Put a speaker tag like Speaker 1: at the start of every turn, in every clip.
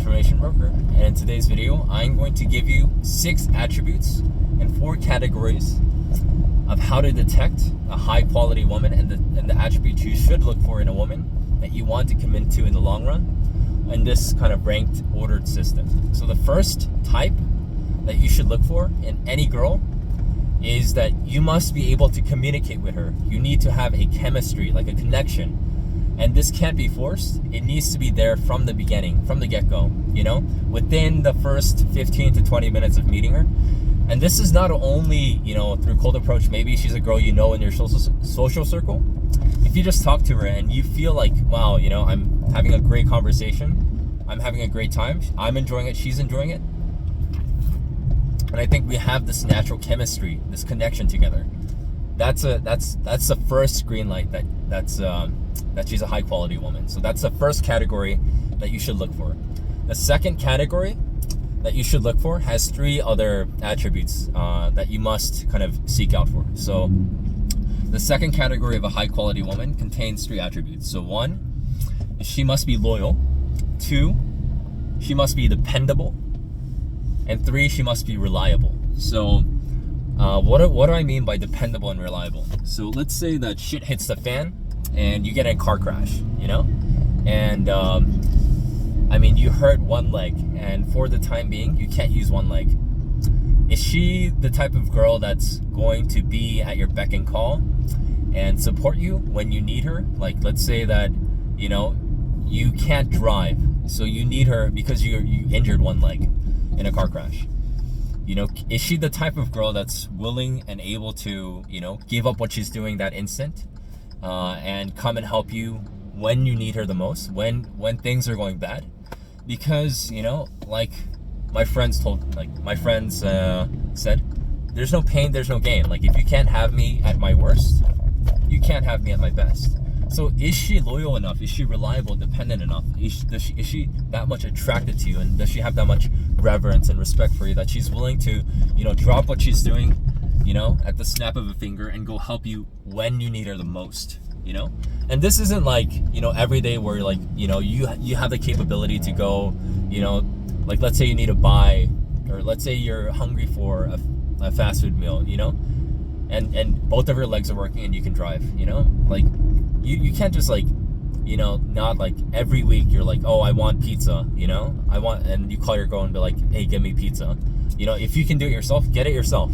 Speaker 1: Transformation Broker, and in today's video I'm going to give you 6 attributes and 4 categories of how to detect a high quality woman and the attributes you should look for in a woman that you want to commit to in the long run in this kind of ranked ordered system. So the first type that you should look for in any girl is that you must be able to communicate with her. You need to have a chemistry, like a connection. And this can't be forced. It needs to be there from the beginning, from the get-go, within the first 15 to 20 minutes of meeting her. And this is not only, through cold approach. Maybe she's a girl in your social circle. If you just talk to her and you feel like, wow, I'm having a great conversation, I'm having a great time, I'm enjoying it, she's enjoying it, and I think we have this natural chemistry, this connection together. That's the first green light that she's a high quality woman. So that's the first category that you should look for. The second category that you should look for has 3 other attributes that you must kind of seek out for. So the second category of a high quality woman contains 3 attributes. So 1, she must be loyal. 2, she must be dependable. And 3, she must be reliable. So what do I mean by dependable and reliable? So let's say that shit hits the fan and you get in a car crash, and you hurt one leg, and for the time being you can't use one leg. Is she the type of girl that's going to be at your beck and call and support you when you need her? Like, let's say that you can't drive, so you need her because you injured one leg in a car crash. Is she the type of girl that's willing and able to give up what she's doing that instant and come and help you when you need her the most, when things are going bad? Because like my friends said, there's no pain, there's no gain. Like, if you can't have me at my worst, you can't have me at my best. So is she loyal enough? Is she reliable, dependent enough? Is she that much attracted to you? And does she have that much reverence and respect for you that she's willing to, drop what she's doing, at the snap of a finger and go help you when you need her the most, And this isn't like, every day where like, you have the capability to go, like let's say you need to buy, or let's say you're hungry for a fast food meal, and both of your legs are working and you can drive, like you can't just like, not like every week you're like, oh, I want pizza, and you call your girl and be like, hey, give me pizza. If you can do it yourself, get it yourself.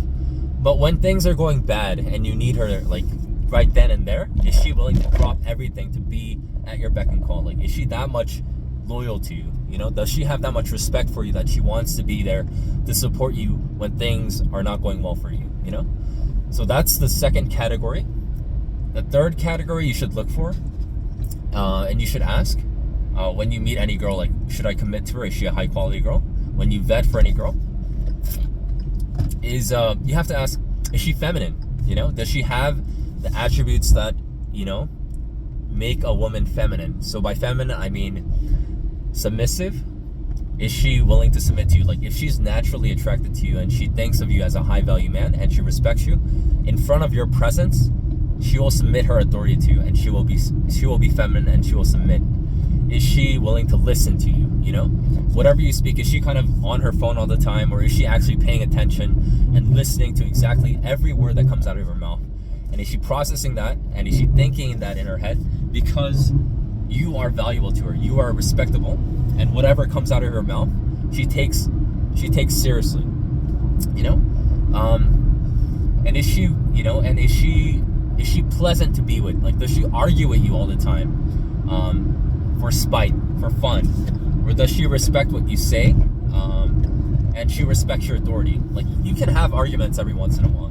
Speaker 1: But when things are going bad and you need her like right then and there, is she willing to drop everything to be at your beck and call? Like, is she that much loyal to you? Does she have that much respect for you that she wants to be there to support you when things are not going well for you? So that's the second category. The third category you should look for, and you should ask when you meet any girl, like, should I commit to her? Is she a high quality girl? When you vet for any girl, is you have to ask, is she feminine? Does she have the attributes that make a woman feminine? So by feminine I mean submissive. Is she willing to submit to you? Like, if she's naturally attracted to you and she thinks of you as a high value man and she respects you, in front of your presence she will submit her authority to you, and she will be feminine and she will submit. Is she willing to listen to you? Whatever you speak, is she kind of on her phone all the time, or is she actually paying attention and listening to exactly every word that comes out of her mouth? And is she processing that, and is she thinking that in her head because you are valuable to her, you are respectable, and whatever comes out of her mouth she takes seriously? And is she is she pleasant to be with? Like, does she argue with you all the time for spite, for fun? Or does she respect what you say and she respects your authority? Like, you can have arguments every once in a while,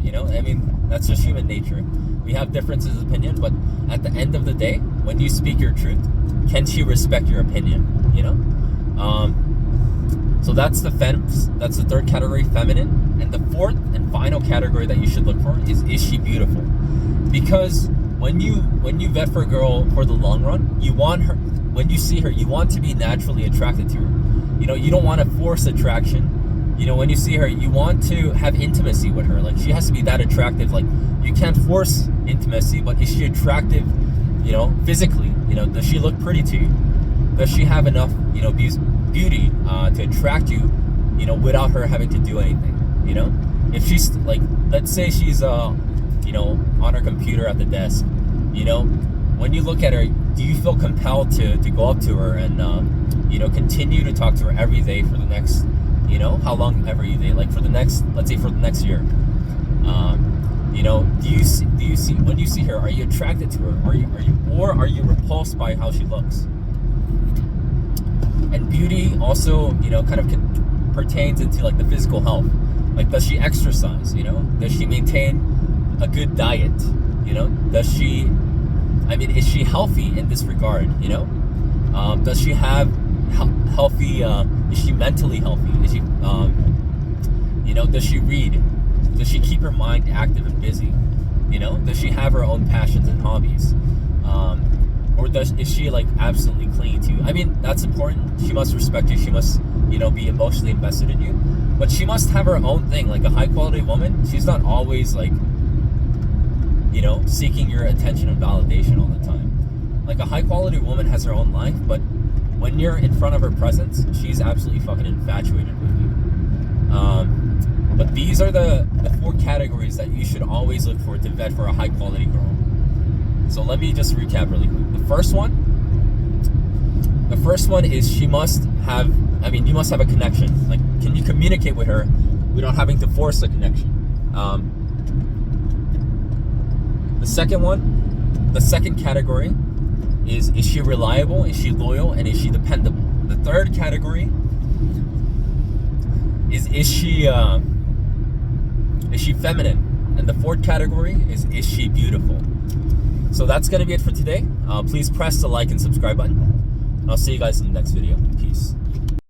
Speaker 1: that's just human nature. We have differences of opinion, but at the end of the day, when you speak your truth, can she respect your opinion? So that's the third category, feminine. And the fourth and final category that you should look for is she beautiful? Because when you vet for a girl for the long run, you want her, when you see her, you want to be naturally attracted to her. You don't want to force attraction. When you see her, you want to have intimacy with her. Like, she has to be that attractive. Like, you can't force intimacy, but is she attractive, physically? Does she look pretty to you? Does she have enough, beauty to attract you, without her having to do anything. If she's like, let's say she's on her computer at the desk, when you look at her, do you feel compelled to go up to her and continue to talk to her every day for the next, how long every day, like for the next, let's say for the next year? Do you see when you see her, are you attracted to her, or are you repulsed by how she looks? And beauty also, kind of pertains into like the physical health. Like, does she exercise? Does she maintain a good diet? Does she? Is she healthy in this regard? Does she have healthy? Is she mentally healthy? Is she? Does she read? Does she keep her mind active and busy? Does she have her own passions and hobbies? Or is she like absolutely clingy to you? That's important. She must respect you. She must, be emotionally invested in you. But she must have her own thing. Like a high quality woman, she's not always like, seeking your attention and validation all the time. Like a high quality woman has her own life, but when you're in front of her presence, she's absolutely fucking infatuated with you. But these are the 4 categories that you should always look for to vet for a high quality girl. So let me just recap really quick. The first one is you must have a connection. Like, can you communicate with her without having to force a connection? The second category is she reliable, is she loyal, and is she dependable? The third category is she feminine? And the fourth category is she beautiful? So that's going to be it for today. Please press the like and subscribe button. I'll see you guys in the next video. Peace.